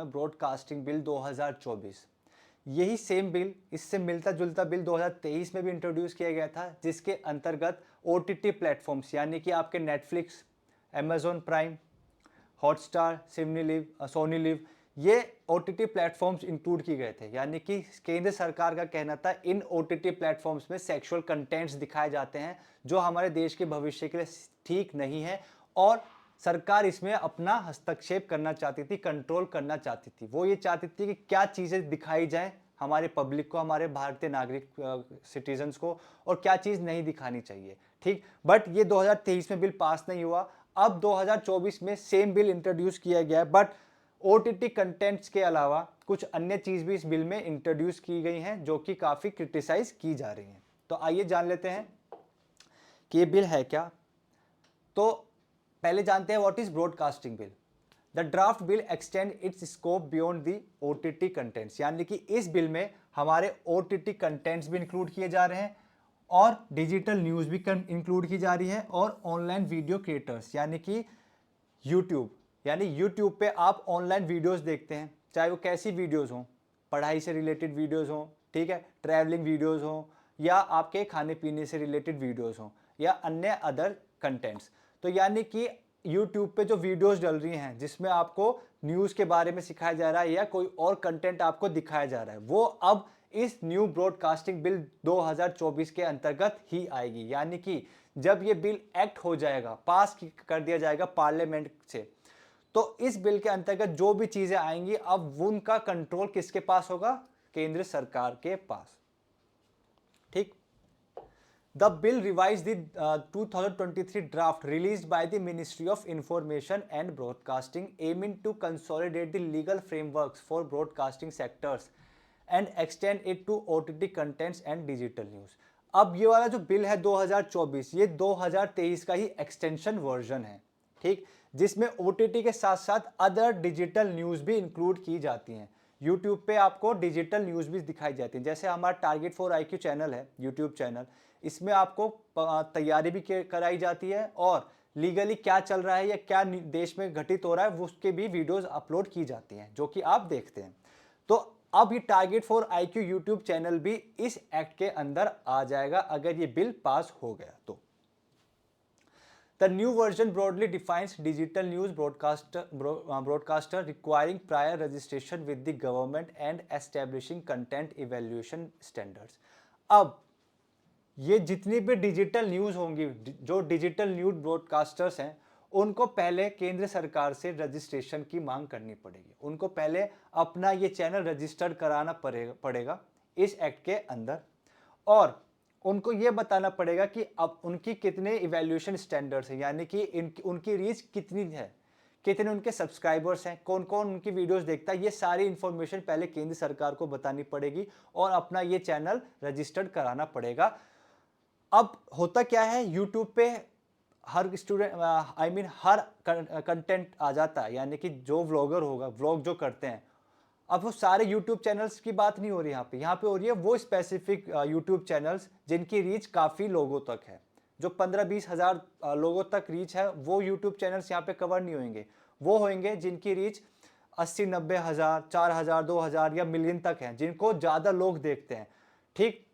Broadcasting bill 2024। यही same bill, इससे मिलता जुलता बिल 2023 में भी इंट्रोड्यूस किया गया था, जिसके अंतर्गत ओटीटी प्लेटफॉर्म्स यानी कि आपके Netflix, Amazon Prime, Hotstar, Sony Liv, ये ओटीटी प्लेटफॉर्म्स इंक्लूड किए गए थे। यानी कि केंद्र सरकार का कहना था इन ओटीटी प्लेटफॉर्म्स में सेक्सुअल कंटेंट्स दिखाए जाते हैं जो हमारे देश के भविष्य के लिए ठीक नहीं है, और सरकार इसमें अपना हस्तक्षेप करना चाहती थी, कंट्रोल करना चाहती थी। वो ये चाहती थी कि क्या चीज़ें दिखाई जाएं हमारे पब्लिक को, हमारे भारतीय नागरिक सिटीजन्स को, और क्या चीज़ नहीं दिखानी चाहिए। ठीक, बट ये 2023 में बिल पास नहीं हुआ। अब 2024 में सेम बिल इंट्रोड्यूस किया गया है, बट ओटीटी कंटेंट्स के अलावा कुछ अन्य चीज़ भी इस बिल में इंट्रोड्यूस की गई हैं जो कि काफ़ी क्रिटिसाइज की जा रही हैं। तो आइए जान लेते हैं कि ये बिल है क्या। तो पहले जानते हैं what is broadcasting bill. The draft bill extend it's scope beyond the OTT contents, यानी कि इस बिल में हमारे ओटीटी कंटेंट्स भी इंक्लूड किए जा रहे हैं, और डिजिटल न्यूज़ भी इंक्लूड की जा रही है, और ऑनलाइन वीडियो क्रिएटर्स यानी कि यूट्यूब, यानी यूट्यूब पे आप ऑनलाइन वीडियोस देखते हैं, चाहे वो कैसी वीडियोस हों, पढ़ाई से रिलेटेड वीडियोस हों, ठीक है, ट्रैवलिंग वीडियोस हों, या आपके खाने पीने से रिलेटेड वीडियोस हों, या अन्य अदर कंटेंट्स। तो यानी कि यूट्यूब पे जो वीडियोस डल रही हैं जिसमें आपको न्यूज़ के बारे में सिखाया जा रहा है या कोई और कंटेंट आपको दिखाया जा रहा है, वो अब इस न्यू ब्रॉडकास्टिंग बिल 2024 के अंतर्गत ही आएगी। यानी कि जब ये बिल एक्ट हो जाएगा, पास कर दिया जाएगा पार्लियामेंट से, तो इस बिल के अंतर्गत जो भी चीजें आएंगी अब उनका कंट्रोल किसके पास होगा? केंद्र सरकार के पास। ठीक, the bill revise the 2023 draft released by the ministry of information and broadcasting aiming to consolidate the legal frameworks for broadcasting sectors and extend it to OTT contents and digital news. अब ये वाला जो bill है 2024, ये 2023 का ही extension version है। ठीक, जिसमें ओटीटी के साथ साथ अदर डिजिटल न्यूज भी इंक्लूड की जाती हैं। यूट्यूब पे आपको डिजिटल न्यूज भी दिखाई जाती है, जैसे हमारा टारगेट फॉर आईक्यू चैनल है, यूट्यूब चैनल, इसमें आपको तैयारी भी कराई जाती है, और लीगली क्या चल रहा है या क्या देश में घटित हो रहा है उसके भी वीडियोस अपलोड की जाती हैं जो कि आप देखते हैं। तो अब ये target for IQ YouTube channel भी इस एक्ट के अंदर आ जाएगा अगर ये बिल पास हो गया तो। The new version broadly defines digital news broadcaster requiring prior registration with the government and establishing content evaluation standards. अब ये जितनी भी डिजिटल न्यूज़ होंगी, जो डिजिटल न्यूज़ ब्रॉडकास्टर्स हैं, उनको पहले केंद्र सरकार से रजिस्ट्रेशन की मांग करनी पड़ेगी। उनको पहले अपना ये चैनल रजिस्टर्ड कराना पड़ेगा इस एक्ट के अंदर, और उनको ये बताना पड़ेगा कि अब उनकी कितने इवैल्यूएशन स्टैंडर्ड्स हैं, यानी कि उनकी रीच कितनी है, कितने उनके सब्सक्राइबर्स हैं, कौन कौन उनकी वीडियोस देखता है, ये सारी इंफॉर्मेशन पहले केंद्र सरकार को बतानी पड़ेगी और अपना ये चैनल रजिस्टर्ड कराना पड़ेगा। अब होता क्या है, यूट्यूब पे हर स्टूडेंट हर कंटेंट आ जाता है, यानी कि जो व्लॉगर होगा, व्लॉग जो करते हैं, अब वो सारे यूट्यूब चैनल्स की बात नहीं हो रही यहाँ पे हो रही है वो स्पेसिफिक यूट्यूब चैनल्स जिनकी रीच काफ़ी लोगों तक है, जो 15-20 हज़ार लोगों तक रीच है, वो यूट्यूब चैनल्स यहाँ पे कवर नहीं होंगे। वो होंगे जिनकी रीच 80-90 हज़ार, 4 हज़ार, 2 हज़ार या मिलियन तक है, जिनको ज़्यादा लोग देखते हैं। ठीक,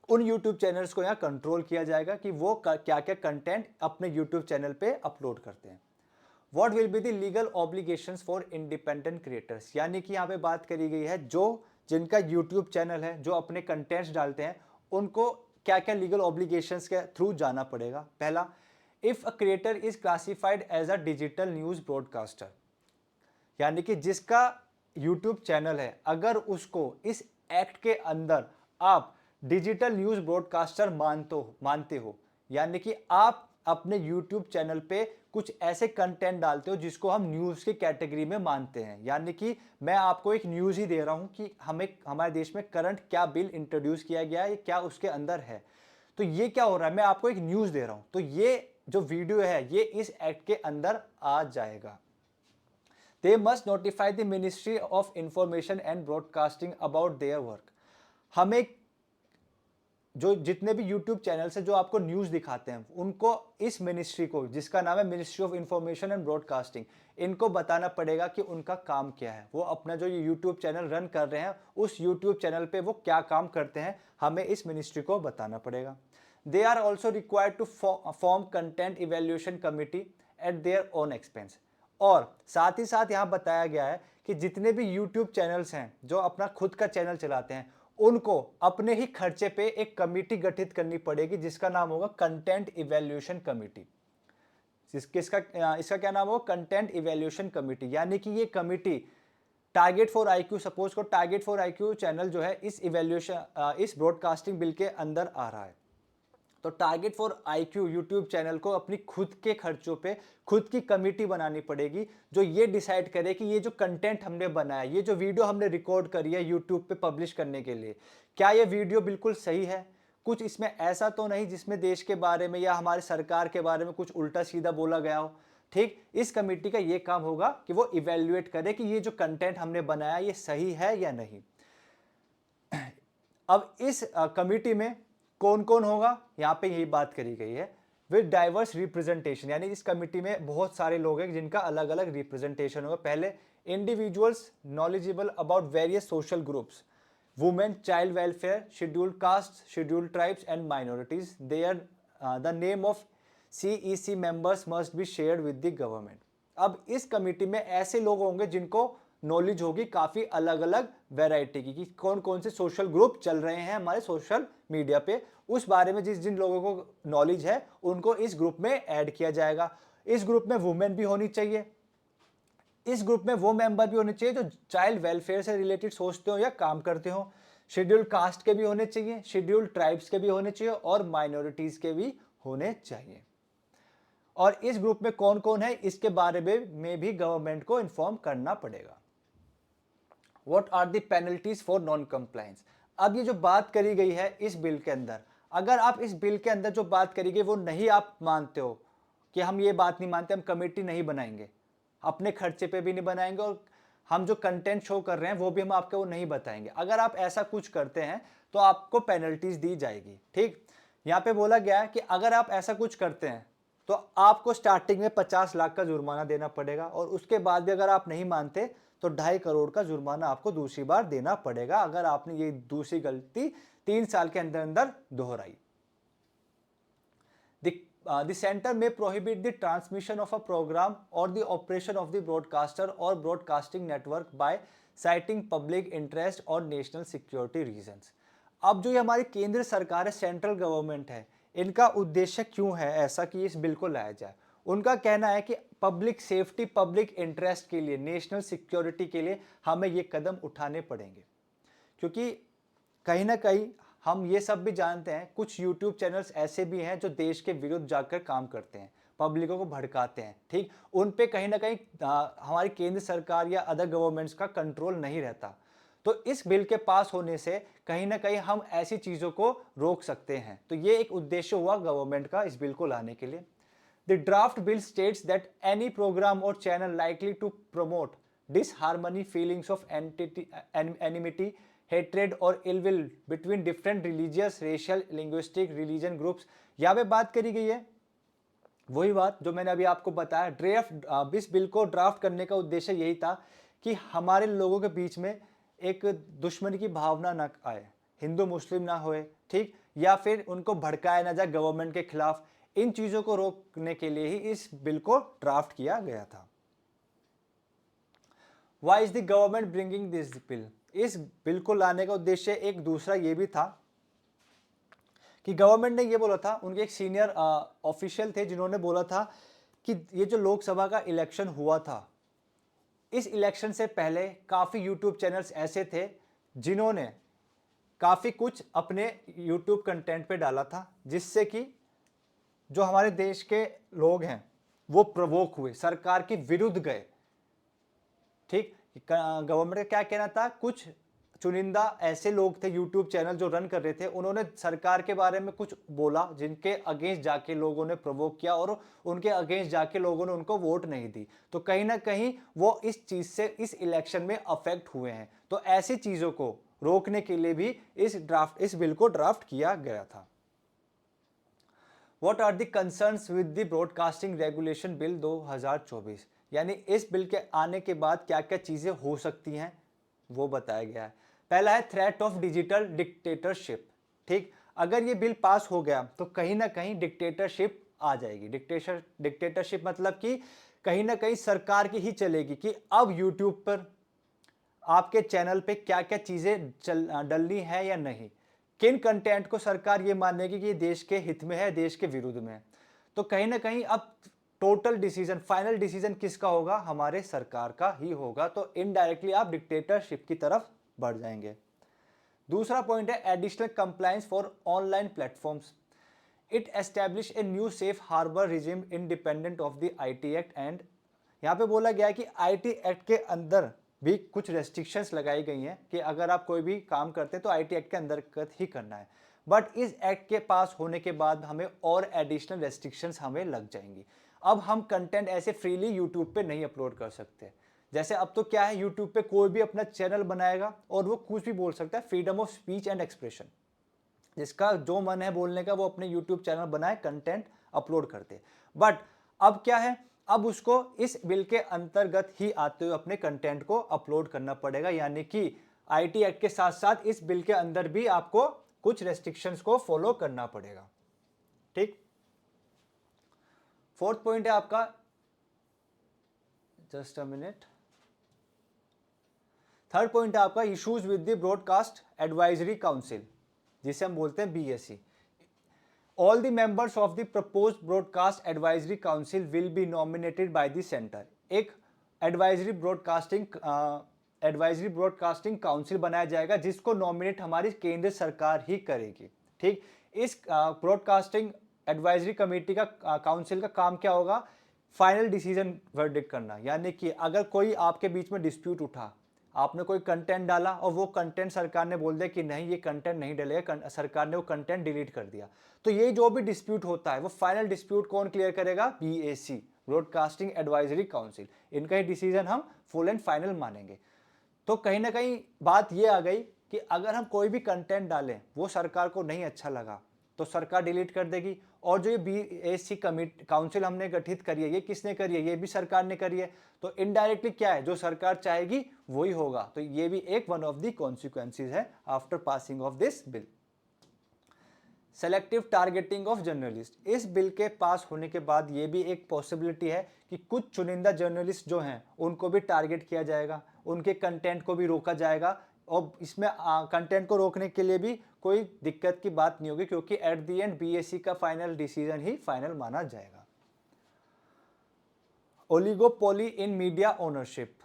उन यूट्यूब चैनल्स को यहाँ कंट्रोल किया जाएगा कि वो क्या क्या कंटेंट अपने यूट्यूब चैनल पे अपलोड करते हैं। What will be the legal obligations for independent creators? यानी कि यहाँ पे बात करी गई है जो जिनका YouTube चैनल है, जो अपने कंटेंट्स डालते हैं, उनको क्या क्या लीगल ऑब्लिगेशंस के थ्रू जाना पड़ेगा। पहला, if a creator is classified as a digital news broadcaster, यानी कि जिसका YouTube चैनल है, अगर उसको इस एक्ट के अंदर आप डिजिटल न्यूज ब्रॉडकास्टर मानते हो, यानी कि आप अपने YouTube चैनल पे कुछ ऐसे कंटेंट डालते हो जिसको हम न्यूज़ की कैटेगरी में मानते हैं, यानी कि मैं आपको एक न्यूज़ ही दे रहा हूं कि हमारे देश में करंट क्या बिल इंट्रोड्यूस किया गया है, क्या उसके अंदर है, तो ये क्या हो रहा है, मैं आपको एक न्यूज़ दे रहा हूं, तो ये जो वीडियो है ये इस एक्ट के अंदर आ जाएगा। They must notify the Ministry of Information and Broadcasting about their work. हमें जो जितने भी यूट्यूब चैनल्स हैं जो आपको न्यूज़ दिखाते हैं, उनको इस मिनिस्ट्री को, जिसका नाम है ministry of information and broadcasting, इनको बताना पड़ेगा कि उनका काम क्या है। वो अपना जो ये यूट्यूब चैनल रन कर रहे हैं, उस यूट्यूब चैनल पे वो क्या काम करते हैं, हमें इस मिनिस्ट्री को बताना पड़ेगा। They are also required to form content evaluation committee at their own expense. और साथ ही साथ यहाँ बताया गया है कि जितने भी यूट्यूब चैनल्स हैं जो अपना खुद का चैनल चलाते हैं, उनको अपने ही खर्चे पे एक कमेटी गठित करनी पड़ेगी जिसका नाम होगा कंटेंट इवैल्यूएशन कमेटी। इसका क्या नाम होगा? Content evaluation committee. यानी कि ये committee target for IQ, suppose को टारगेट फॉर आईक्यू चैनल जो है इस इवैल्यूएशन इस ब्रॉडकास्टिंग बिल के अंदर आ रहा है, तो target for IQ YouTube channel को अपनी खुद के खर्चों पे खुद की कमेटी बनानी पड़ेगी जो ये डिसाइड करे कि ये जो कंटेंट हमने बनाया, ये जो वीडियो हमने रिकॉर्ड करी है यूट्यूब पे पब्लिश करने के लिए, क्या ये वीडियो बिल्कुल सही है, कुछ इसमें ऐसा तो नहीं जिसमें देश के बारे में या हमारी सरकार के बारे में कुछ उल्टा सीधा बोला गया हो। ठीक, इस कमेटी का ये काम होगा कि वो इवेल्युएट करे कि ये जो कंटेंट हमने बनाया ये सही है या नहीं। अब इस कमेटी में कौन कौन होगा, यहाँ पे यही बात करी गई है, विद डाइवर्स रिप्रेजेंटेशन। यानी इस कमेटी में बहुत सारे लोग हैं जिनका अलग अलग रिप्रेजेंटेशन होगा। पहले, individuals knowledgeable about various social groups, women, child welfare, scheduled caste, scheduled tribes and minorities. There the name of CEC members must be shared with the government. अब इस कमेटी में ऐसे लोग होंगे जिनको नॉलेज होगी काफ़ी अलग अलग वैरायटी की, कि कौन कौन से सोशल ग्रुप चल रहे हैं हमारे सोशल मीडिया पे, उस बारे में जिन लोगों को नॉलेज है उनको इस ग्रुप में ऐड किया जाएगा। इस ग्रुप में वुमेन भी होनी चाहिए, इस ग्रुप में वो मेंबर भी होने चाहिए जो चाइल्ड वेलफेयर से रिलेटेड सोचते हो या काम करते हो, शेड्यूल्ड कास्ट के भी होने चाहिए, शेड्यूल्ड ट्राइब्स के भी होने चाहिए और माइनॉरिटीज़ के भी होने चाहिए। और इस ग्रुप में कौन कौन है इसके बारे में भी गवर्नमेंट को इन्फॉर्म करना पड़ेगा। What are the penalties for non compliance? अब ये जो बात करी गई है इस बिल के अंदर, अगर आप इस बिल के अंदर जो बात करी गई वो नहीं आप मानते हो कि हम ये बात नहीं मानते, हम कमेटी नहीं बनाएंगे, अपने खर्चे पे भी नहीं बनाएंगे और हम जो कंटेंट शो कर रहे हैं वो भी हम आपको नहीं बताएंगे, अगर आप ऐसा कुछ करते हैं तो आपको पेनल्टीज दी जाएगी। ठीक, यहाँ पे बोला गया है कि अगर आप ऐसा कुछ करते हैं तो आपको स्टार्टिंग में 50 लाख का जुर्माना देना पड़ेगा और उसके बाद भी अगर आप नहीं मानते तो 2.5 करोड़ का जुर्माना आपको दूसरी बार देना पड़ेगा अगर आपने ये दूसरी गलती 3 साल के अंदर अंदर दोहराई। The center may prohibit the transmission of a program or the operation of the broadcaster or broadcasting network by citing public interest or national security reasons। अब जो ये हमारी केंद्र सरकार है, सेंट्रल गवर्नमेंट है, इनका उद्देश्य क्यों है ऐसा कि इस बिल को लाया जाए? उनका कहना है कि पब्लिक सेफ्टी, पब्लिक इंटरेस्ट के लिए, नेशनल सिक्योरिटी के लिए हमें ये कदम उठाने पड़ेंगे, क्योंकि कहीं ना कहीं हम ये सब भी जानते हैं कुछ यूट्यूब चैनल्स ऐसे भी हैं जो देश के विरुद्ध जाकर काम करते हैं, पब्लिकों को भड़काते हैं। ठीक, उन पे कहीं ना कहीं हमारी केंद्र सरकार या अदर गवर्नमेंट्स का कंट्रोल नहीं रहता। तो इस बिल के पास होने से कहीं ना कहीं हम ऐसी चीज़ों को रोक सकते हैं। तो ये एक उद्देश्य हुआ गवर्नमेंट का इस बिल को लाने के लिए। The draft bill states that any program or channel likely to promote disharmony, feelings of enmity, hatred or ill will between different religious, racial, linguistic, religion groups, यहाँ पे बात करी गई है वही बात जो मैंने अभी आपको बताया। ड्राफ्ट इस बिल को ड्राफ्ट करने का उद्देश्य यही था कि हमारे लोगों के बीच में एक दुश्मनी की भावना ना आए, हिंदू मुस्लिम ना होए, ठीक, या फिर उनको भड़काया ना जाए गवर्नमेंट के खिलाफ। इन चीज़ों को रोकने के लिए ही इस बिल को ड्राफ्ट किया गया था। Why is the government bringing this bill? इस बिल को लाने का उद्देश्य एक दूसरा ये भी था कि गवर्नमेंट ने ये बोला था, उनके एक सीनियर ऑफिशियल थे जिन्होंने बोला था कि ये जो लोकसभा का इलेक्शन हुआ था, इस इलेक्शन से पहले काफ़ी यूट्यूब चैनल्स ऐसे थे जिन्होंने काफ़ी कुछ अपने यूट्यूब कंटेंट पे डाला था जिससे कि जो हमारे देश के लोग हैं वो प्रवोक हुए, सरकार के विरुद्ध गए। ठीक, गवर्नमेंट का क्या कहना था, कुछ चुनिंदा ऐसे लोग थे यूट्यूब चैनल जो रन कर रहे थे, उन्होंने सरकार के बारे में कुछ बोला जिनके अगेंस्ट जाके लोगों ने प्रोवोक किया और उनके अगेंस्ट जाके लोगों ने उनको वोट नहीं दी। तो कहीं ना कहीं वो इस चीज से इस इलेक्शन में अफेक्ट हुए हैं। तो ऐसी चीजों को रोकने के लिए भी इस बिल को ड्राफ्ट किया गया था। What are the concerns with the broadcasting regulation bill 2024, यानी इस बिल के आने के बाद क्या क्या चीजें हो सकती हैं वो बताया गया है। पहला है थ्रेट ऑफ डिजिटल डिक्टेटरशिप। ठीक, अगर ये बिल पास हो गया तो कहीं ना कहीं डिक्टेटरशिप आ जाएगी। डिक्टेटरशिप मतलब कि कहीं ना कहीं सरकार की ही चलेगी कि अब यूट्यूब पर आपके चैनल पे क्या क्या चीजें डलनी है या नहीं, किन कंटेंट को सरकार ये मानेगी कि ये देश के हित में है, देश के विरुद्ध में है। तो कहीं ना कहीं अब टोटल डिसीजन, फाइनल डिसीजन किसका होगा? हमारे सरकार का ही होगा। तो इनडायरेक्टली आप डिक्टेटरशिप की तरफ बढ़ जाएंगे। दूसरा पॉइंट है additional compliance for online platforms. It establish a new safe harbour regime independent of the IT act and, यहाँ पे बोला गया है कि आईटी एक्ट के अंदर भी कुछ रेस्ट्रिक्शंस लगाई गई हैं कि अगर आप कोई भी काम करते हैं तो आईटी एक्ट के अंतर्गत ही करना है। बट इस एक्ट के पास होने के बाद हमें और एडिशनल रेस्ट्रिक्शंस हमें लग जाएंगी। अब हम कंटेंट ऐसे फ्रीली यूट्यूब पे नहीं अपलोड कर सकते। जैसे अब तो क्या है, यूट्यूब पे कोई भी अपना चैनल बनाएगा और वो कुछ भी बोल सकता है, freedom of speech and expression, जिसका जो मन है बोलने का वो अपने यूट्यूब चैनल बनाए, कंटेंट अपलोड करते। बट अब क्या है, अब उसको इस बिल के अंतर्गत ही आते हुए अपने कंटेंट को अपलोड करना पड़ेगा, यानी कि आईटी एक्ट के साथ साथ इस बिल के अंदर भी आपको कुछ रेस्ट्रिक्शंस को फॉलो करना पड़ेगा। ठीक, फोर्थ पॉइंट है आपका, just a minute, third point है आपका issues with the broadcast advisory council, जिसे हम बोलते हैं BSc. All the members of the proposed broadcast advisory council will be nominated by the center। एक एडवाइजरी ब्रॉडकास्टिंग काउंसिल बनाया जाएगा जिसको नॉमिनेट हमारी केंद्र सरकार ही करेगी। ठीक, इस ब्रॉडकास्टिंग एडवाइजरी कमेटी का काउंसिल का काम क्या होगा? फाइनल डिसीजन वर्डिक्ट करना, यानी कि अगर कोई आपके बीच में डिस्प्यूट उठा, आपने कोई कंटेंट डाला और वो कंटेंट सरकार ने बोल दिया कि नहीं ये कंटेंट नहीं डलेगा, सरकार ने वो कंटेंट डिलीट कर दिया, तो ये जो भी डिस्प्यूट होता है वो फाइनल डिस्प्यूट कौन क्लियर करेगा? BAC, broadcasting advisory council. इनका ही डिसीजन हम फुल एंड फाइनल मानेंगे। तो कहीं ना कहीं बात ये आ गई कि अगर हम कोई भी कंटेंट डालें वो सरकार को नहीं अच्छा लगा तो सरकार डिलीट कर देगी। और जो ये बीएससी कमिटी काउंसिल हमने गठित करी है, ये किसने करी है? ये भी सरकार ने करी है। तो इनडायरेक्टली क्या है, जो सरकार चाहेगी वही होगा। तो ये भी एक वन ऑफ द कॉन्सिक्वेंसेज है after passing of this bill. Selective targeting of journalist, इस बिल के पास होने के बाद ये भी एक पॉसिबिलिटी है कि कुछ चुनिंदा जर्नलिस्ट जो हैं उनको भी टारगेट किया जाएगा, उनके कंटेंट को भी रोका जाएगा। और इसमें कंटेंट को रोकने के लिए भी कोई दिक्कत की बात नहीं होगी, क्योंकि एट द एंड बीएससी का फाइनल डिसीजन ही फाइनल माना जाएगा। Oligopoly in media ownership,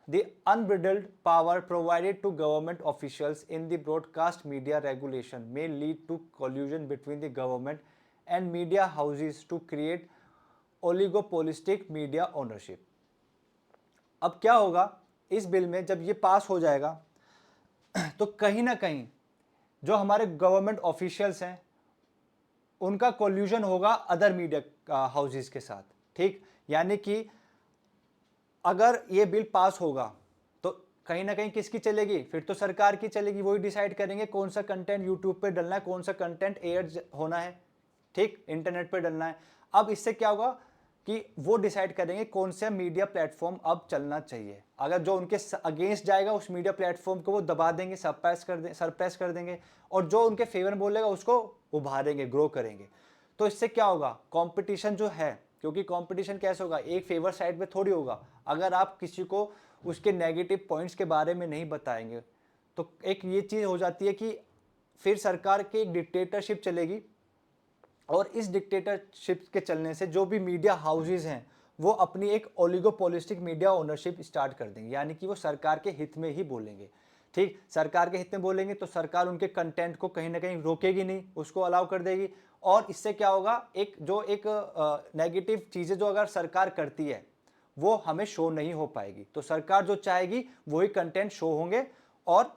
the unbridled power provided to government officials in the broadcast media regulation may lead to collusion between the government and media houses to create oligopolistic media ownership। अब क्या होगा इस bill में, जब ये पास हो जाएगा तो कहीं ना कहीं जो हमारे गवर्नमेंट ऑफिशियल्स हैं उनका कोल्यूजन होगा अदर मीडिया हाउसेस के साथ। ठीक, यानी कि अगर ये बिल पास होगा तो कहीं ना कहीं किसकी चलेगी? फिर तो सरकार की चलेगी। वही डिसाइड करेंगे कौन सा कंटेंट यूट्यूब पे डलना है, कौन सा कंटेंट एयर होना है, ठीक, इंटरनेट पे डलना है। अब इससे क्या होगा कि वो डिसाइड करेंगे कौन सा मीडिया प्लेटफॉर्म अब चलना चाहिए। अगर जो उनके अगेंस्ट जाएगा उस मीडिया प्लेटफॉर्म को वो दबा देंगे, सरप्रेस कर देंगे, और जो उनके फेवर बोलेगा उसको उभारेंगे, ग्रो करेंगे। तो इससे क्या होगा? कंपटीशन जो है, क्योंकि कंपटीशन कैसे होगा? एक फेवर साइड पे थोड़ी होगा। अगर आप किसी को उसके नेगेटिव पॉइंट्स के बारे में नहीं बताएंगे तो एक ये चीज़ हो जाती है कि फिर सरकार की एक डिक्टेटरशिप चलेगी, और इस डिक्टेटरशिप के चलने से जो भी मीडिया हाउसेस हैं वो अपनी एक ओलिगोपोलिस्टिक मीडिया ओनरशिप स्टार्ट कर देंगे, यानी कि वो सरकार के हित में ही बोलेंगे। ठीक, सरकार के हित में बोलेंगे तो सरकार उनके कंटेंट को कहीं ना कहीं रोकेगी नहीं, उसको अलाउ कर देगी। और इससे क्या होगा, एक नेगेटिव चीज़ें जो अगर सरकार करती है वो हमें शो नहीं हो पाएगी। तो सरकार जो चाहेगी वही कंटेंट शो होंगे और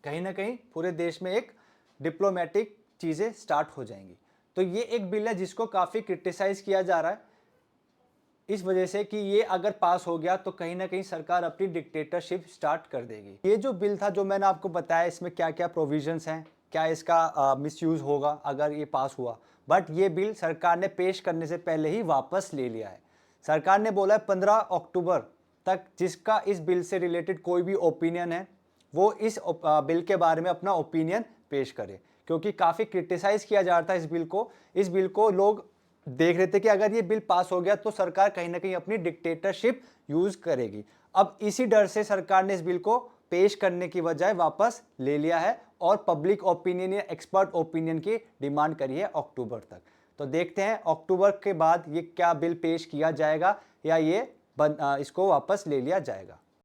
कहीं ना कहीं पूरे देश में एक डिप्लोमेटिक चीज़ें स्टार्ट हो जाएंगी। तो ये एक बिल है जिसको काफ़ी क्रिटिसाइज़ किया जा रहा है इस वजह से कि ये अगर पास हो गया तो कहीं ना कहीं सरकार अपनी डिक्टेटरशिप स्टार्ट कर देगी। ये जो बिल था जो मैंने आपको बताया, इसमें क्या क्या प्रोविजंस हैं, क्या इसका मिसयूज़ होगा अगर ये पास हुआ, बट ये बिल सरकार ने पेश करने से पहले ही वापस ले लिया है। सरकार ने बोला है 15 अक्टूबर तक जिसका इस बिल से रिलेटेड कोई भी ओपिनियन है वो इस बिल के बारे में अपना ओपिनियन पेश करे, क्योंकि काफ़ी क्रिटिसाइज़ किया जा रहा था इस बिल को लोग देख रहे थे कि अगर ये बिल पास हो गया तो सरकार कहीं ना कहीं अपनी डिक्टेटरशिप यूज करेगी। अब इसी डर से सरकार ने इस बिल को पेश करने की बजाय वापस ले लिया है और पब्लिक ओपिनियन या एक्सपर्ट ओपिनियन की डिमांड करी है अक्टूबर तक। तो देखते हैं अक्टूबर के बाद ये क्या बिल पेश किया जाएगा या ये इसको वापस ले लिया जाएगा।